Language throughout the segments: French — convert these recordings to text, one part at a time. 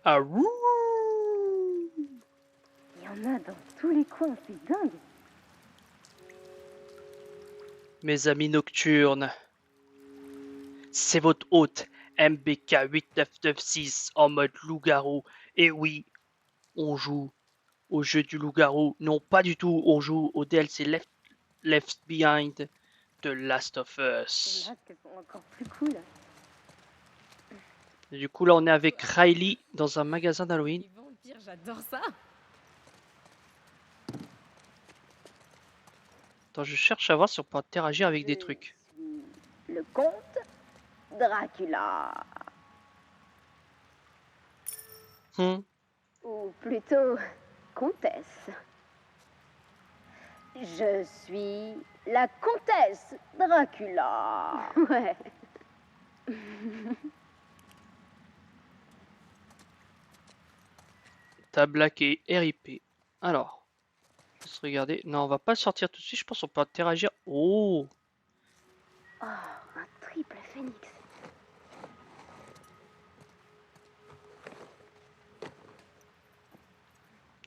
Ah ouh. Il y en a dans tous les coins, c'est dingue. Mes amis nocturnes, c'est votre hôte MBK 8996 en mode loup-garou. Et oui, on joue au jeu du loup-garou. Non, pas du tout, on joue au DLC Left Behind de Last of Les Us. masques sont encore plus cool. Et du coup, là, on est avec Riley dans un magasin d'Halloween. Les vampires, j'adore ça. Attends, je cherche à voir si on peut interagir avec des Je trucs. suis le comte Dracula. Ou plutôt, comtesse. Je suis la comtesse Dracula. Ouais. Tablac et RIP. Alors, juste regarder. Non, on va pas sortir tout de suite. Je pense qu'on peut interagir. Oh, Oh, un triple phénix.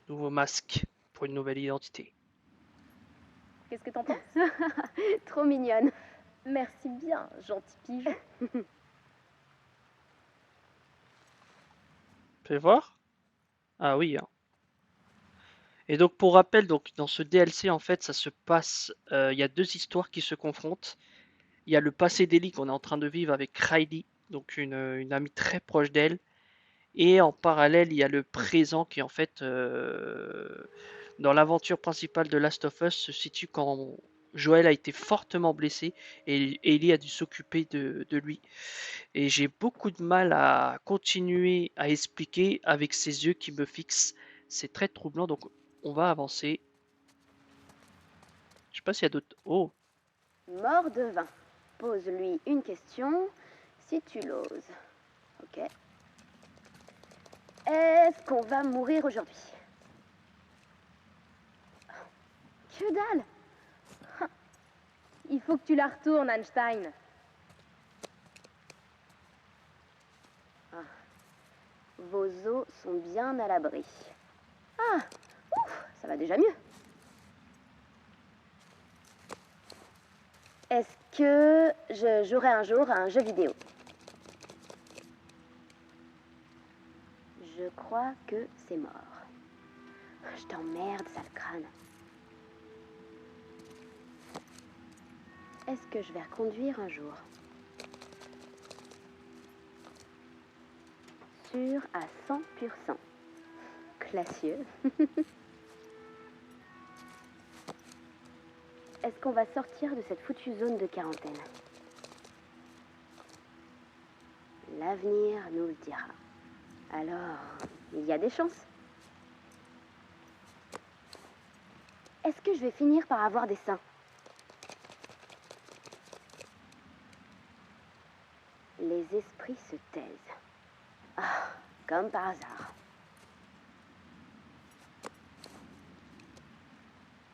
nouveau masque pour une nouvelle identité. Qu'est-ce que t'en penses? Trop mignonne. Merci bien, gentil pigeon. Fais voir. Ah oui. Hein. Et donc pour rappel, donc dans ce DLC en fait, ça se passe. Il y a deux histoires qui se confrontent. Il y a le passé d'Ellie qu'on est en train de vivre avec Riley, donc une amie très proche d'elle. Et en parallèle, il y a le présent qui en fait dans l'aventure principale de Last of Us se situe quand Joel a été fortement blessé et Ellie a dû s'occuper de lui. Et j'ai beaucoup de mal à continuer à expliquer avec ces yeux qui me fixent. C'est très troublant, donc on va avancer. Je sais pas s'il y a d'autres. Oh, Mort de vin. Pose-lui une question, si tu l'oses. Ok. Est-ce qu'on va mourir aujourd'hui? Que dalle! Il faut que tu la retournes, Einstein. Ah. Vos os sont bien à l'abri. Ah, ouf, ça va déjà mieux. Est-ce que je jouerai un jour à un jeu vidéo? Je crois que c'est mort. Je t'emmerde, sale crâne. Est-ce que je vais reconduire un jour? Sûr à 100%. Classieux. Est-ce qu'on va sortir de cette foutue zone de quarantaine? L'avenir nous le dira. Alors, il y a des chances. Est-ce que je vais finir par avoir des seins? Les esprits se taisent. Ah, comme par hasard.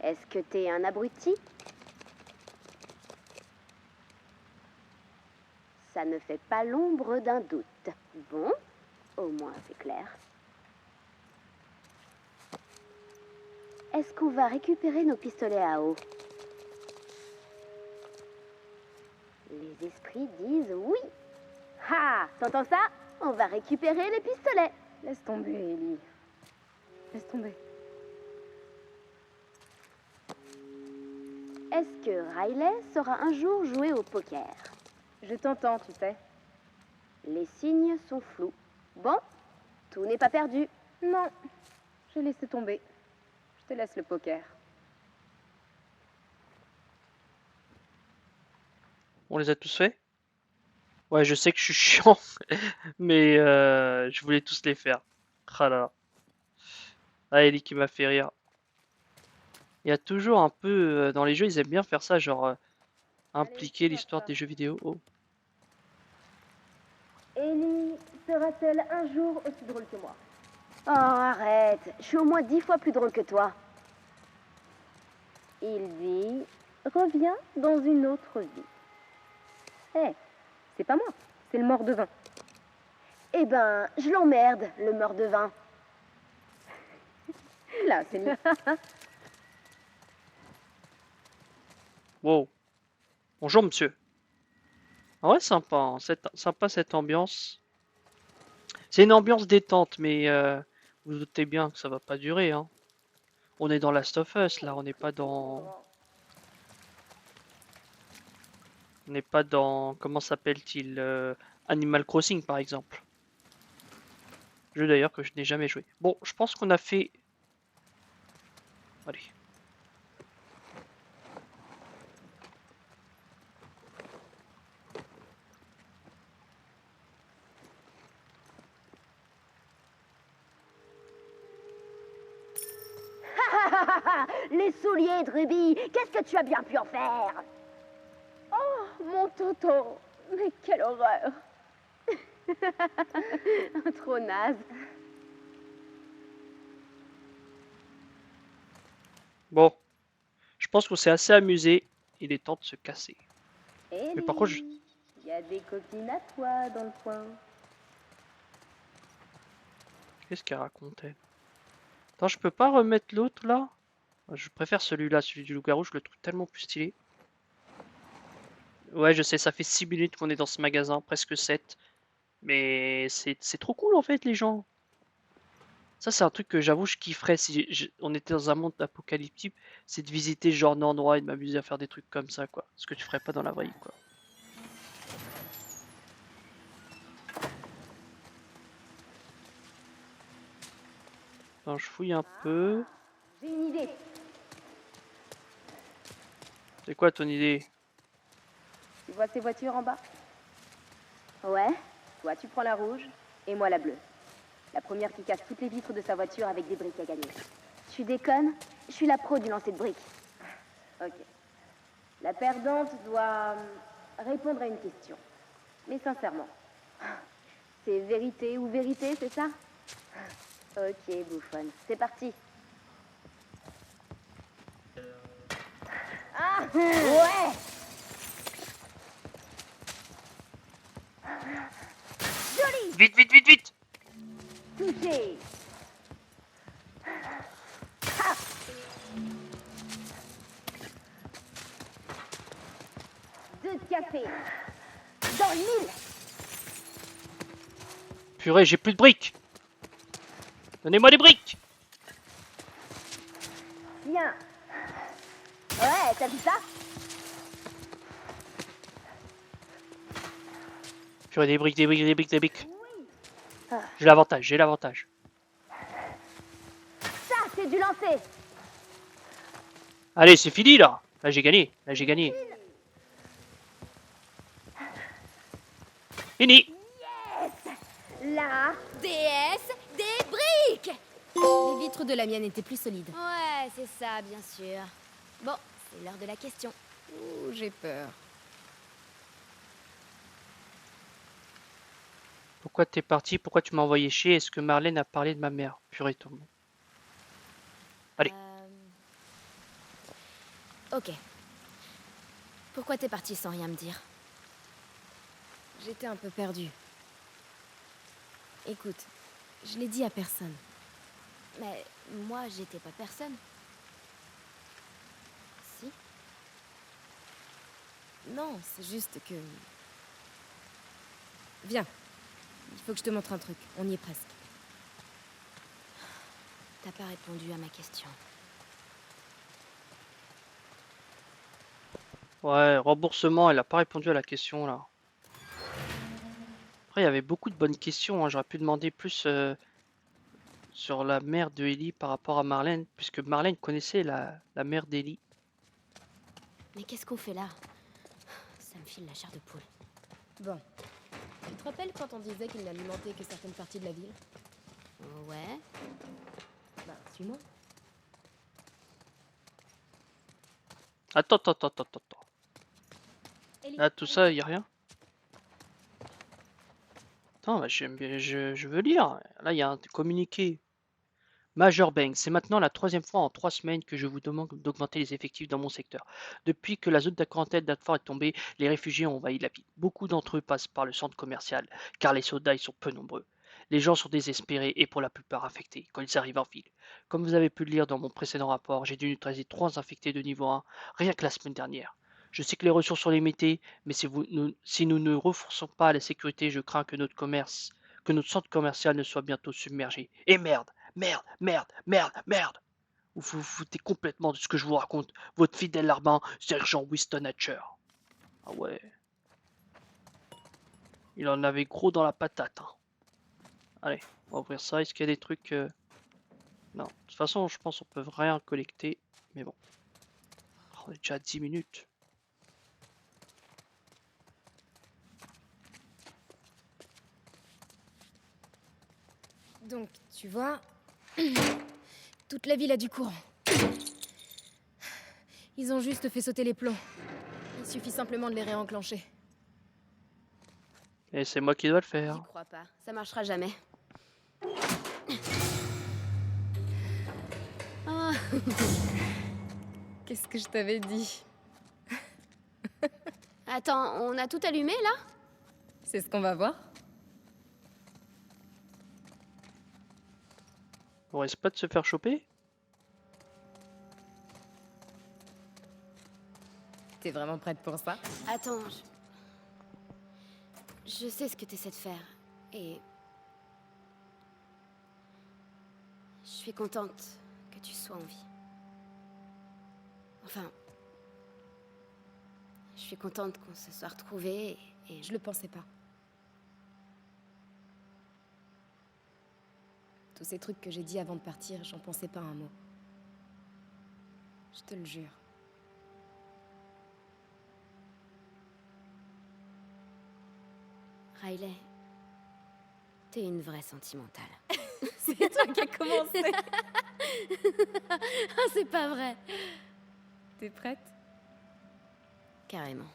Est-ce que t'es un abruti? Ça ne fait pas l'ombre d'un doute. Bon, au moins c'est clair. Est-ce qu'on va récupérer nos pistolets à eau? Les esprits disent oui. Ha! T'entends ça? On va récupérer les pistolets. Laisse tomber, Ellie. Laisse tomber. Est-ce que Riley saura un jour jouer au poker? Je t'entends, tu sais. Les signes sont flous. Bon, tout n'est pas perdu. Non, j'ai laissé tomber. Je te laisse le poker. on les a tous faits? Ouais, je sais que je suis chiant, mais je voulais tous les faire. Ah là là. Ah, Ellie qui m'a fait rire. Il y a toujours un peu dans les jeux, ils aiment bien faire ça, genre impliquer l'histoire des jeux vidéo. Oh. Ellie sera-t-elle un jour aussi drôle que moi? Oh, arrête. Je suis au moins 10 fois plus drôle que toi. Il dit reviens dans une autre vie. Hé, c'est pas moi, c'est le mort de vin. Eh ben, je l'emmerde, le mort de vin. Là, c'est mieux. Wow. Bonjour, monsieur. Ah ouais, sympa, hein, sympa cette ambiance. C'est une ambiance détente, mais vous vous doutez bien que ça va pas durer, hein. On est dans Last of Us, là, on n'est pas dans... On n'est pas dans... Comment s'appelle-t-il Animal Crossing, par exemple. Jeu d'ailleurs que je n'ai jamais joué. Bon, je pense qu'on a fait... Allez. Les souliers de Ruby, qu'est-ce que tu as bien pu en faire? Oh, mon tonton, mais quelle horreur. Trop naze. Bon, je pense qu'on s'est assez amusé. Il est temps de se casser. Mais par contre, Ellie, il y a des copines à toi dans le coin. qu'est-ce qu'elle racontait? Attends, je peux pas remettre l'autre là? Je préfère celui-là, celui du loup-garou, je le trouve tellement plus stylé. Ouais, je sais, ça fait 6 minutes qu'on est dans ce magasin, presque 7. Mais c'est trop cool en fait, les gens. Ça, c'est un truc que j'avoue, je kifferais si on était dans un monde apocalyptique, c'est de visiter ce genre d'endroit et de m'amuser à faire des trucs comme ça, quoi. Ce que tu ferais pas dans la vraie vie, quoi. Attends, je fouille un peu. J'ai une idée. C'est quoi ton idée? Tu vois ces voitures en bas? Ouais. Toi, tu prends la rouge et moi la bleue. La première qui casse toutes les vitres de sa voiture avec des briques à gagner. Tu déconnes? Je suis la pro du lancer de briques. Ok. La perdante doit répondre à une question. Mais sincèrement. C'est vérité ou vérité, c'est ça? Ok, bouffonne. C'est parti. Ah ouais. Joli. Vite, vite, vite, vite! Touché. Ah. Deux de café. Dans le mille. Purée, j'ai plus de briques! Donnez-moi des briques! Tiens. Ouais, t'as vu ça? Purée, des briques, des briques, des briques, des briques. Ah. J'ai l'avantage, j'ai l'avantage. Ça, c'est du lancer. Allez, c'est fini là! Là, j'ai gagné, là, j'ai gagné. Fini! La déesse des briques. Les vitres de la mienne étaient plus solides. Ouais, c'est ça, bien sûr. Bon, c'est l'heure de la question. Ouh, j'ai peur. Pourquoi t'es parti? Pourquoi tu m'as envoyé chier? Est-ce que Marlène a parlé de ma mère? Purée, tout le monde. Allez. Ok. Pourquoi t'es parti sans rien me dire? J'étais un peu perdue. Écoute, je l'ai dit à personne. Mais moi, j'étais pas personne. Si? Non, c'est juste que... Viens. Il faut que je te montre un truc. On y est presque. T'as pas répondu à ma question. Ouais, remboursement, elle a pas répondu à la question là. Après, il y avait beaucoup de bonnes questions, hein. J'aurais pu demander plus sur la mère de Ellie par rapport à Marlène, puisque Marlène connaissait la mère d'Ellie. Mais qu'est-ce qu'on fait là? Ça me file la chair de poule. Bon. Tu te rappelles quand on disait qu'il n'alimentait que certaines parties de la ville? Ouais. Bah, suis-moi. Attends, attends, attends, attends, attends. Là, tout ça, il y a rien? Attends, bah, je veux lire. Là, il y a un communiqué. Major Banks, c'est maintenant la 3e fois en 3 semaines que je vous demande d'augmenter les effectifs dans mon secteur. Depuis que la zone de quarantaine d'Adford est tombée, les réfugiés ont envahi la ville. Beaucoup d'entre eux passent par le centre commercial, car les soldats y sont peu nombreux. Les gens sont désespérés et pour la plupart infectés quand ils arrivent en ville. Comme vous avez pu le lire dans mon précédent rapport, j'ai dû neutraliser 3 infectés de niveau 1 rien que la semaine dernière. Je sais que les ressources sont limitées, mais si nous ne renforçons pas la sécurité, je crains que notre centre commercial ne soit bientôt submergé. Et merde! Merde, merde, merde, merde! Vous vous foutez complètement de ce que je vous raconte. Votre fidèle larbin, sergent Winston Hatcher. Ah ouais. Il en avait gros dans la patate. Hein. Allez, on va ouvrir ça. Est-ce qu'il y a des trucs... Non. De toute façon, je pense qu'on peut rien collecter. Mais bon. Oh, on est déjà à 10 minutes. Donc, tu vois, toute la ville a du courant. Ils ont juste fait sauter les plombs. Il suffit simplement de les réenclencher. Et c'est moi qui dois le J'y faire. crois pas. Ça marchera jamais. Ah. Qu'est-ce que je t'avais dit? Attends, on a tout allumé là? C'est ce qu'on va voir. On risque pas de se faire choper? T'es vraiment prête pour ça? Attends, je sais ce que t'essaies de faire. Et... je suis contente que tu sois en vie. Enfin... je suis contente qu'on se soit retrouvés et... Je le pensais pas. Tous ces trucs que j'ai dit avant de partir, j'en pensais pas un mot. Je te le jure. Riley, t'es une vraie sentimentale. C'est toi qui as commencé. Ah, c'est pas vrai. T'es prête? Carrément.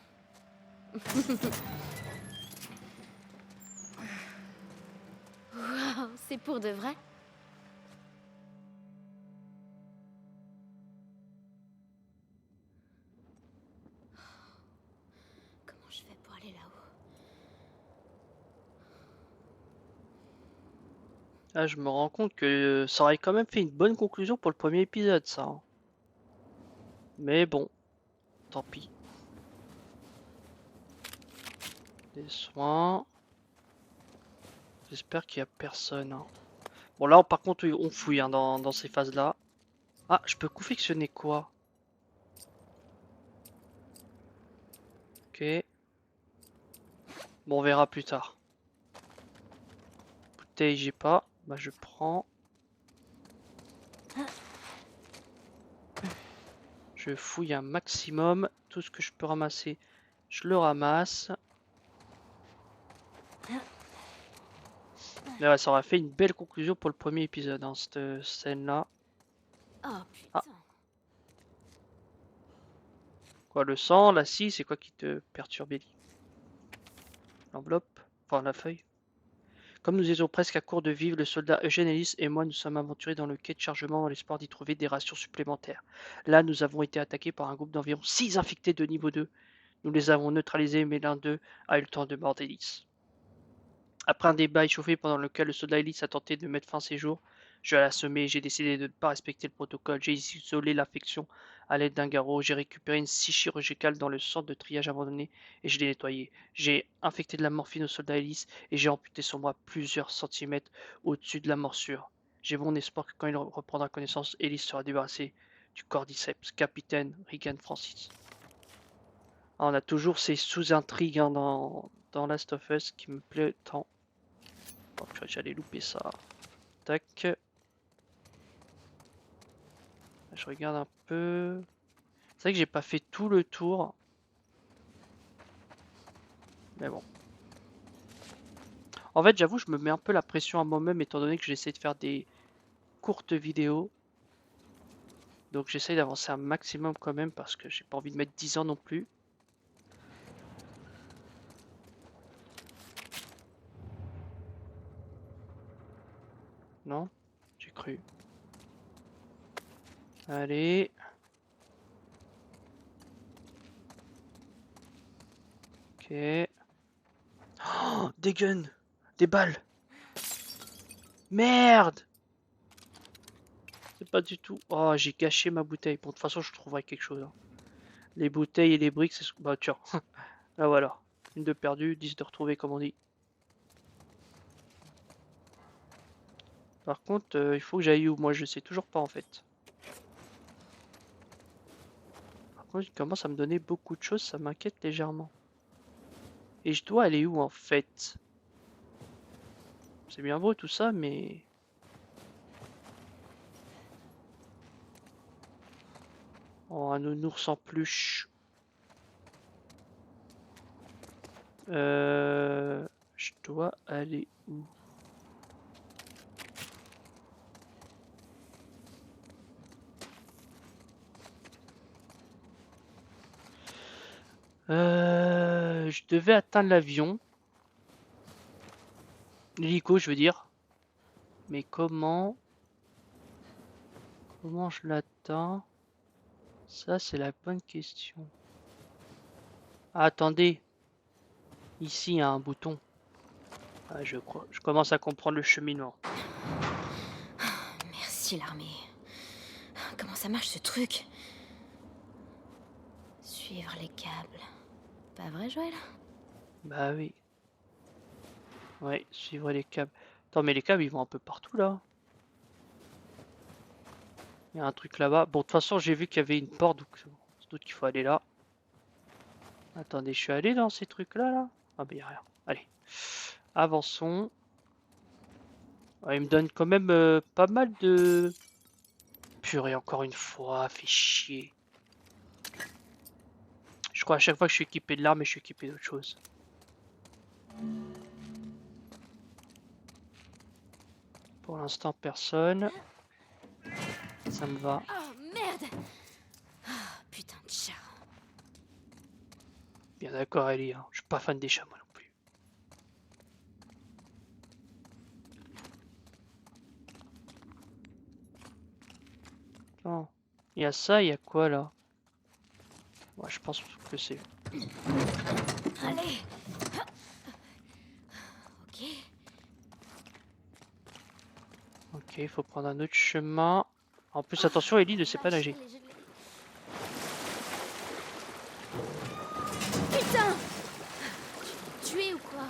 Wow, c'est pour de vrai? Comment je fais pour aller là-haut? Ah, je me rends compte que ça aurait quand même fait une bonne conclusion pour le premier épisode, ça. Hein. Mais bon, tant pis. Des soins. J'espère qu'il y a personne. Hein. Bon, là, par contre, oui, on fouille hein, dans ces phases-là. Ah, je peux confectionner quoi? Ok. Bon, on verra plus tard. Bouteille, j'ai pas. Bah, je prends. Je fouille un maximum. Tout ce que je peux ramasser, je le ramasse. Mais ouais, ça aurait fait une belle conclusion pour le premier épisode, hein, cette scène-là. Oh Ah. putain. Quoi, le sang, la scie, c'est quoi qui te perturbe, Ellie? L'enveloppe? Enfin, la feuille. Comme nous étions presque à court de vivres, le soldat Eugène Ellis et moi nous sommes aventurés dans le quai de chargement dans l'espoir d'y trouver des rations supplémentaires. Là, nous avons été attaqués par un groupe d'environ 6 infectés de niveau 2. Nous les avons neutralisés, mais l'un d'eux a eu le temps de mordre Ellis. Après un débat échauffé pendant lequel le soldat Ellis a tenté de mettre fin à ses jours, je l'ai assommé et j'ai décidé de ne pas respecter le protocole. J'ai isolé l'infection à l'aide d'un garrot, j'ai récupéré une scie chirurgicale dans le centre de triage abandonné et je l'ai nettoyé. J'ai infecté de la morphine au soldat Ellis et j'ai amputé son bras plusieurs centimètres au-dessus de la morsure. J'ai bon espoir que quand il reprendra connaissance, Ellis sera débarrassé du cordyceps. Capitaine Regan Francis. Ah, on a toujours ces sous-intrigues hein, dans Last of Us qui me plaît tant. Oh, purée, j'allais louper ça. Tac. Je regarde un peu. C'est vrai que j'ai pas fait tout le tour. Mais bon. En fait, j'avoue, je me mets un peu la pression à moi-même étant donné que j'essaie de faire des courtes vidéos. Donc j'essaie d'avancer un maximum quand même parce que j'ai pas envie de mettre 10 ans non plus. Non? J'ai cru. Allez. Ok. Oh, des guns. Des balles. Merde. C'est pas du tout... Oh, j'ai gâché ma bouteille. Bon, de toute façon, je trouverai quelque chose. Hein. Les bouteilles et les briques, c'est... Bah, tiens. Là, voilà. Une de perdue, 10 de retrouvée, comme on dit. Par contre, il faut que j'aille où? Moi, je sais toujours pas, en fait. Par contre, il commence à me donner beaucoup de choses, ça m'inquiète légèrement. Et je dois aller où, en fait? C'est bien beau, tout ça, mais... Oh, un nounours en peluche. Je dois aller où? Je devais atteindre l'avion. L'hélico, je veux dire. Mais comment? Comment je l'atteins? Ça, c'est la bonne question. Ah, attendez. Ici, il y a un bouton. Ah, je commence à comprendre le cheminement. Merci, l'armée. Comment ça marche, ce truc? Suivre les câbles. Pas vrai, Joël? Bah oui. Ouais, suivre les câbles. Attends, mais les câbles, ils vont un peu partout, là. Il y a un truc là-bas. Bon, de toute façon, j'ai vu qu'il y avait une porte, donc sans doute qu'il faut aller là. Attendez, je suis allé dans ces trucs-là, là? Ah, bah, il n'y a rien. Allez. Avançons. Ouais, il me donne quand même pas mal de... Purée, encore une fois, fait chier. Je crois à chaque fois que je suis équipé de l'arme et je suis équipé d'autre chose. Pour l'instant, personne. Ça me va. Oh, merde! Oh, putain de chat. Bien d'accord, Ellie. Hein. Je suis pas fan des chats, moi non plus. Non. Il y a ça, il y a quoi là? Ouais, je pense que c'est... Allez! Ok. Ok, il faut prendre un autre chemin. En plus, attention, Ellie ne sait pas nager. Putain! Tu es ou quoi?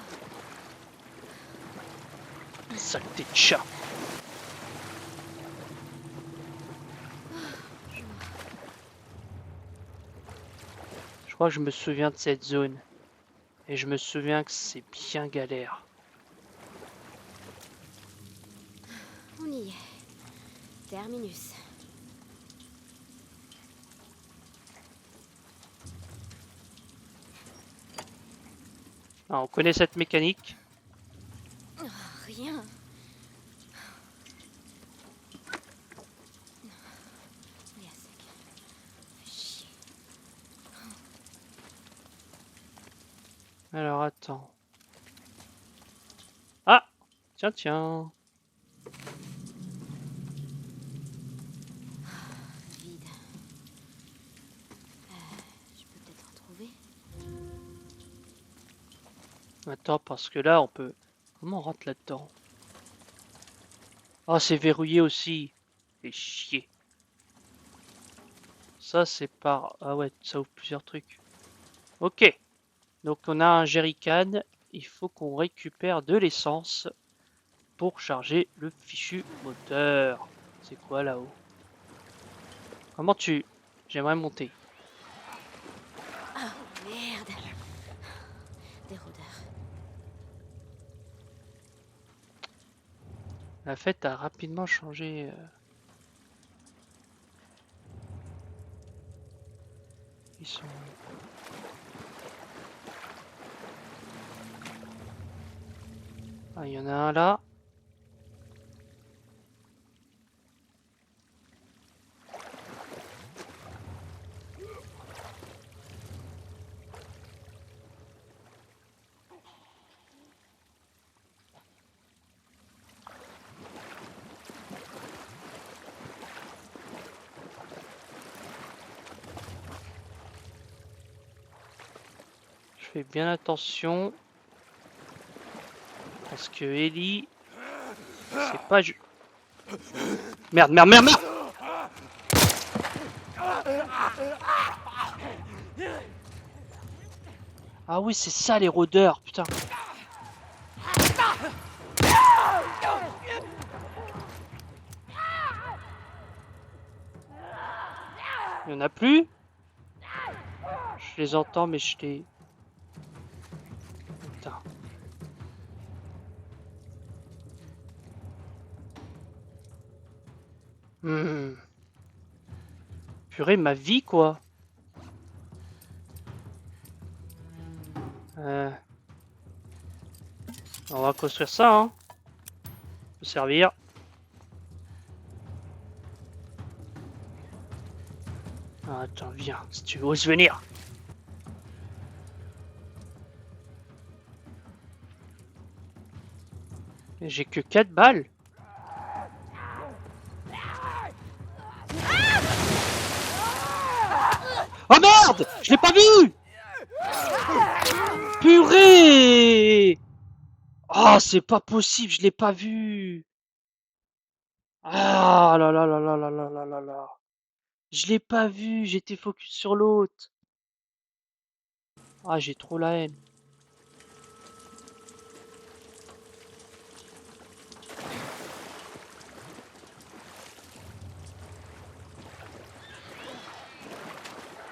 Saleté de chat. Je crois que je me souviens de cette zone. Et je me souviens que c'est bien galère. On y est. Terminus. Ah, on connaît cette mécanique. Oh, rien. Il est à sec. Fais chier. Alors, attends. Ah! Tiens, tiens. Vide. Je peux peut-être en trouver. Attends, parce que là, on peut... Comment on rentre là-dedans? Ah, c'est verrouillé aussi. Fait chier. Ça, c'est par... Ah ouais, ça ouvre plusieurs trucs. Ok. Donc, on a un jerrycan. Il faut qu'on récupère de l'essence pour charger le fichu moteur. C'est quoi là-haut? Comment tu... J'aimerais monter. Oh, merde. Des rôdeurs. La fête a rapidement changé. Ils sont... Ah, il y en a un là. fais bien attention. Parce que Ellie, c'est pas... Merde, merde, merde, merde! Ah oui, c'est ça les rôdeurs, putain. Il y en a plus? Je les entends, mais je les... Putain. Purée, ma vie, quoi. On va construire ça, hein. Peut servir. Ah, attends, viens, si tu oses venir. J'ai que 4 balles. Oh merde! Je l'ai pas vu! Purée! Oh, c'est pas possible, je l'ai pas vu. Ah là là là là là là là là là. Je l'ai pas vu, j'étais focus sur l'autre. Ah, j'ai trop la haine.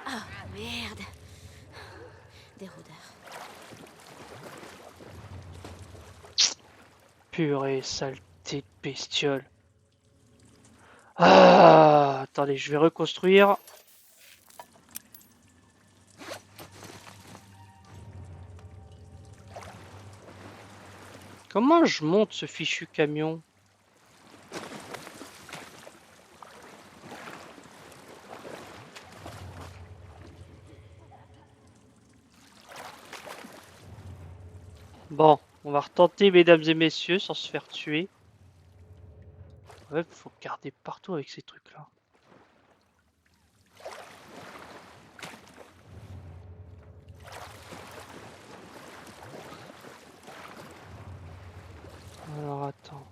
Ah, merde. Des rôdeurs. Purée, saleté de bestiole. Ah, attendez, je vais reconstruire. Comment je monte ce fichu camion? Bon, on va retenter, mesdames et messieurs, sans se faire tuer. Ouais, faut garder partout avec ces trucs-là. Alors, attends.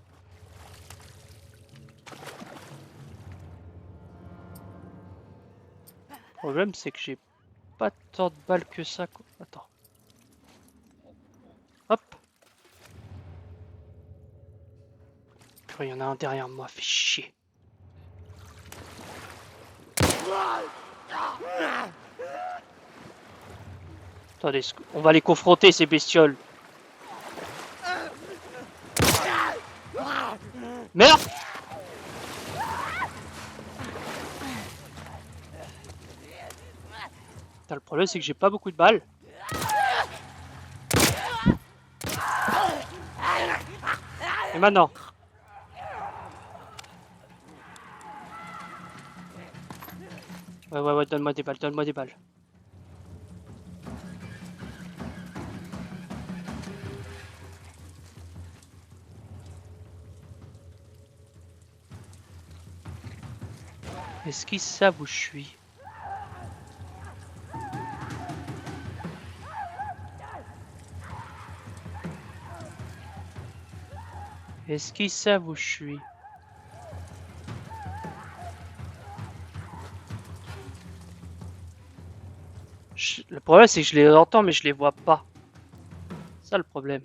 Le problème, c'est que j'ai pas tant de balles que ça, quoi. Attends. Hop. Purée, il y en a un derrière moi, fait chier. Attendez, on va les confronter, ces bestioles. Merde! Putain, le problème, c'est que j'ai pas beaucoup de balles. Et maintenant? Ouais, donne-moi des balles, donne-moi des balles. Est-ce qu'ils savent où je suis? Est-ce qu'ils savent où je suis? Le problème, c'est que je les entends, mais je les vois pas. C'est ça le problème.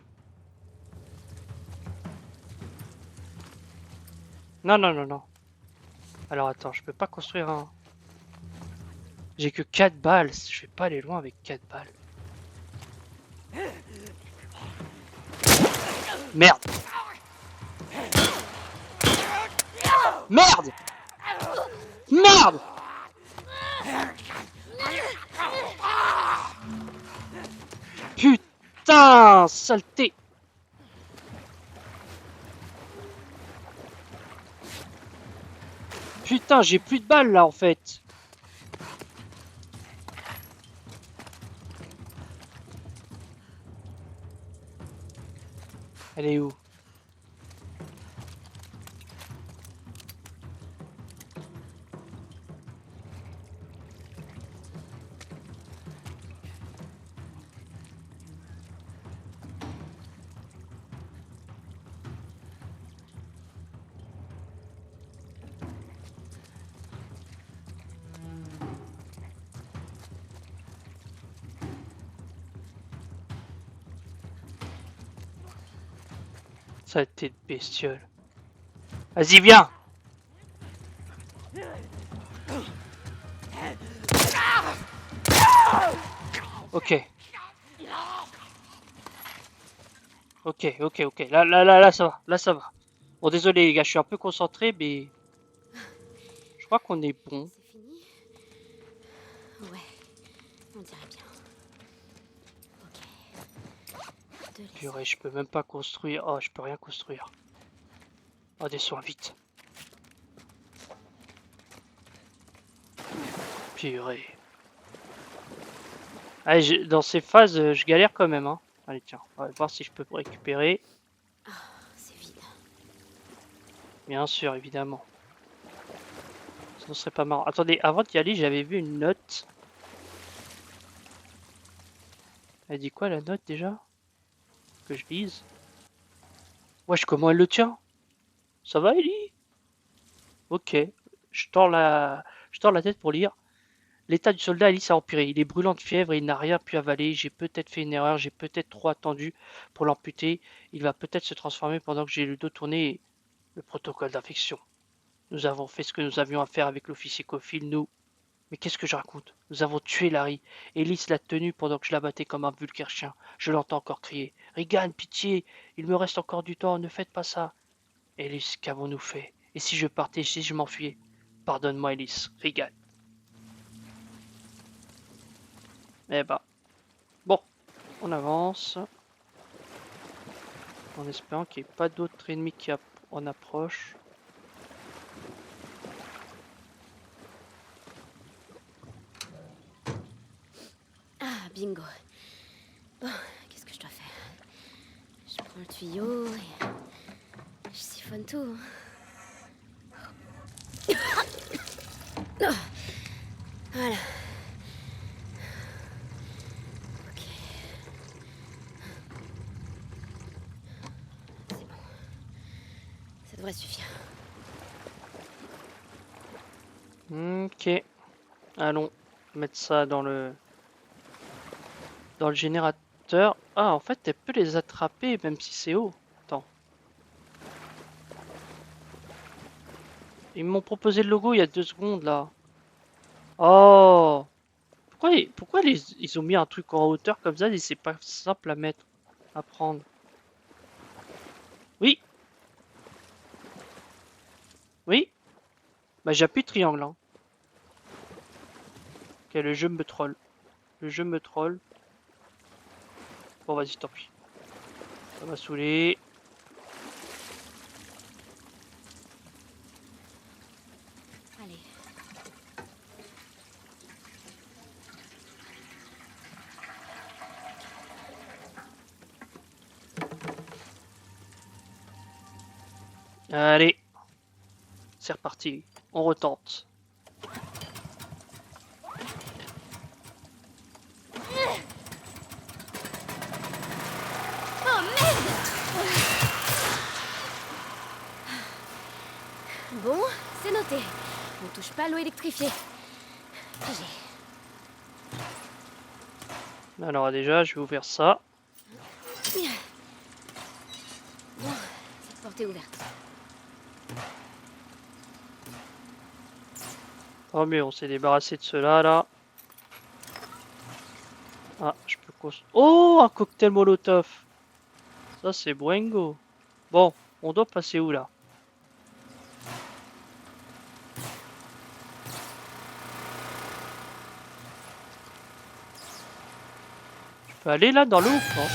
Non, non, non, non. Alors attends, je peux pas construire un... J'ai que 4 balles, je vais pas aller loin avec 4 balles. Merde! Merde! Merde! Putain, saleté! Putain, j'ai plus de balles là en fait. Elle est où? Ça tête de bestiole. Vas-y, viens. Ok. Ok. Là, ça va. Là, ça va. Bon, désolé, les gars, je suis un peu concentré, mais je crois qu'on est bon. C'est fini? Ouais, on dirait bien. Ok. Deux laisses. Purée, je peux même pas construire. Oh, je peux rien construire. Oh, descends vite. Purée. Allez, dans ces phases, je galère quand même, hein. Allez, tiens, on va voir si je peux récupérer. C'est vide. Bien sûr, évidemment. Sinon, ce serait pas marrant. Attendez, avant d'y aller, j'avais vu une note. Elle dit quoi, la note, déjà? Que je lise. Wesh, comment elle le tient? Ça va, Ellie? Ok. Je tords la tête pour lire. L'état du soldat Ellie s'est empiré. Il est brûlant de fièvre et il n'a rien pu avaler. J'ai peut-être fait une erreur, j'ai peut-être trop attendu pour l'amputer. Il va peut-être se transformer pendant que j'ai le dos tourné. Le protocole d'infection. Nous avons fait ce que nous avions à faire avec l'officier Cofield, nous. Mais qu'est-ce que je raconte? Nous avons tué Larry. Ellis l'a tenu pendant que je l'abattais comme un vulgaire chien. Je l'entends encore crier. Regan, pitié, il me reste encore du temps, ne faites pas ça. Ellis, qu'avons-nous fait? Et si je partais, si je m'enfuyais? Pardonne-moi, Ellis. Regan. Eh ben. Bon, on avance. En espérant qu'il n'y ait pas d'autres ennemis qui en approchent. Ah, bingo. Bon, qu'est-ce que je dois faire? Je prends le tuyau et je siphonne tout. Voilà. Ok. C'est bon. Ça devrait suffire. Ok. Allons mettre ça dans le générateur. Ah, en fait, elle peut les attraper même si c'est haut. Attends. Ils m'ont proposé le logo il y a 2 secondes là. Oh! Pourquoi ils ont mis un truc en hauteur comme ça et c'est pas simple à mettre, à prendre? Oui! Oui! Bah j'appuie triangle, hein. Ok, le jeu me troll. Le jeu me troll. Bon, vas-y, tant pis. Ça m'a saoulé. Allez. Allez. C'est reparti. On retente. Bon, c'est noté. On touche pas à l'eau électrifiée. Figé. Alors déjà, je vais ouvrir ça. Bon, cette porte est ouverte. Oh mais on s'est débarrassé de cela là. Ah, je peux construire. Oh, un cocktail Molotov. Ça c'est Bwengo. Bon, on doit passer où là? Je peux aller là dans l'eau ou pas?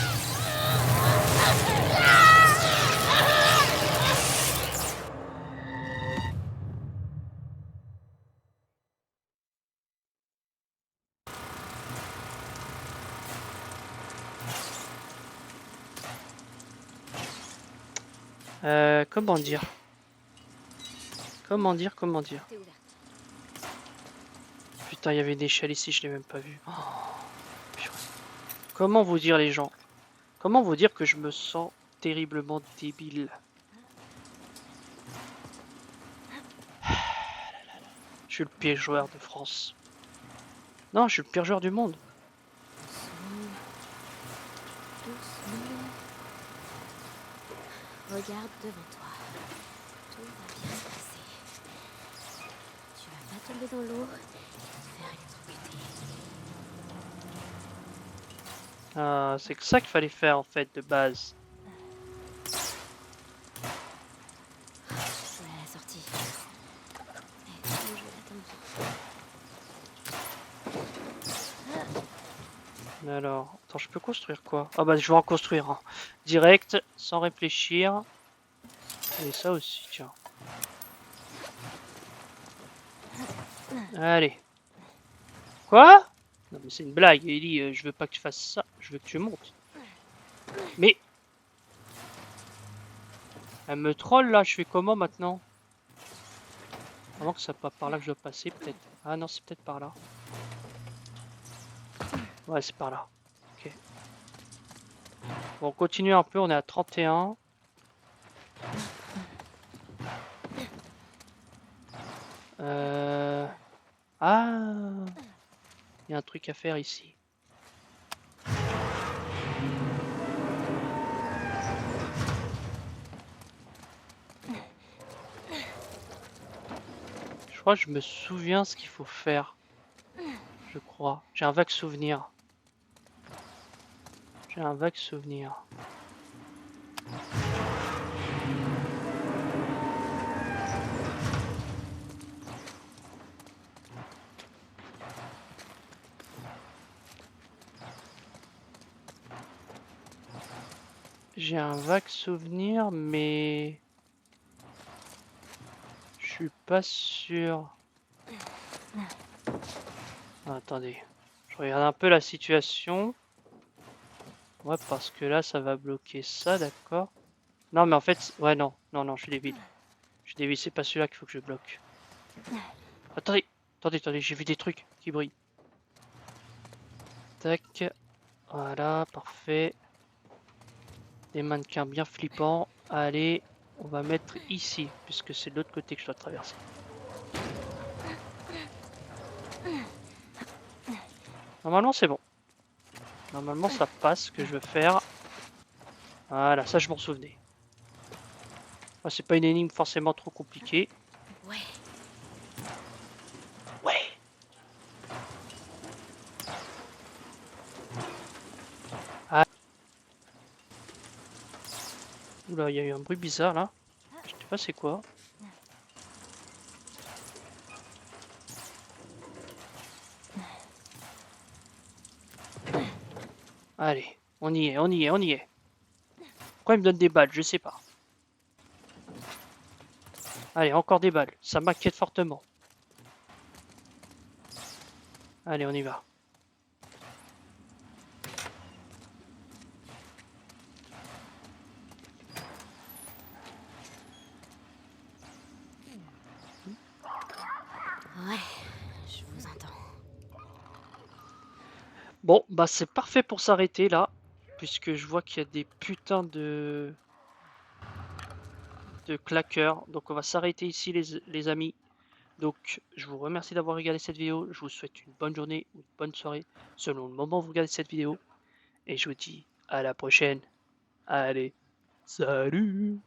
Comment dire? Comment dire? Porte est ouverte. Putain, il y avait une échelle ici, je l'ai même pas vue. Oh, purée. Comment vous dire les gens? Comment vous dire que je me sens terriblement débile? Je suis le pire joueur de France. Non, je suis le pire joueur du monde. Doucement. Regarde devant toi. Tout va bien se passer. Tu vas pas tomber dans l'eau et te faire électrocuter. Ah, c'est que ça qu'il fallait faire en fait de base. Je voulais à la sortie. Mais comment je vais l'attendre? Alors, attends, je peux construire quoi? Ah bah je vais en construire un. Direct, sans réfléchir. Et ça aussi, tiens. Allez. Quoi? Non mais c'est une blague, il dit je veux pas que tu fasses ça, je veux que tu montes. Mais elle me troll là, je fais comment maintenant? Avant que ça pas par là que je dois passer peut-être. Ah non, c'est peut-être par là. Ouais, c'est par là. Ok. Bon, on continue un peu, on est à 31. Ah, il y a un truc à faire ici. Je crois que je me souviens ce qu'il faut faire. Je crois. J'ai un vague souvenir. J'ai un vague souvenir. J'ai un vague souvenir, mais je suis pas sûr. Ah, attendez, je regarde un peu la situation. Ouais, parce que là, ça va bloquer ça, d'accord. Non, mais en fait, ouais, non, non, non, je dévie. Je dévie, c'est pas celui-là qu'il faut que je bloque. Attendez, attendez, j'ai vu des trucs qui brillent. Tac, voilà, parfait. Des mannequins bien flippants. Allez, on va mettre ici, puisque c'est de l'autre côté que je dois traverser. Normalement, c'est bon. Normalement, ça passe ce que je veux faire. Voilà, ça, je m'en souvenais. Ah, c'est pas une énigme forcément trop compliquée. Ouais. Ouais. Ah. Oula, il y a eu un bruit bizarre là. Je sais pas c'est quoi. Allez, on y est, on y est, on y est. Pourquoi il me donne des balles? Je sais pas. Allez, encore des balles. Ça m'inquiète fortement. Allez, on y va. Ouais, je vous entends. Bon, bah c'est parfait pour s'arrêter là. Puisque je vois qu'il y a des putains de claqueurs. Donc on va s'arrêter ici les amis. Donc je vous remercie d'avoir regardé cette vidéo. Je vous souhaite une bonne journée ou une bonne soirée selon le moment où vous regardez cette vidéo. Et je vous dis à la prochaine. Allez, salut!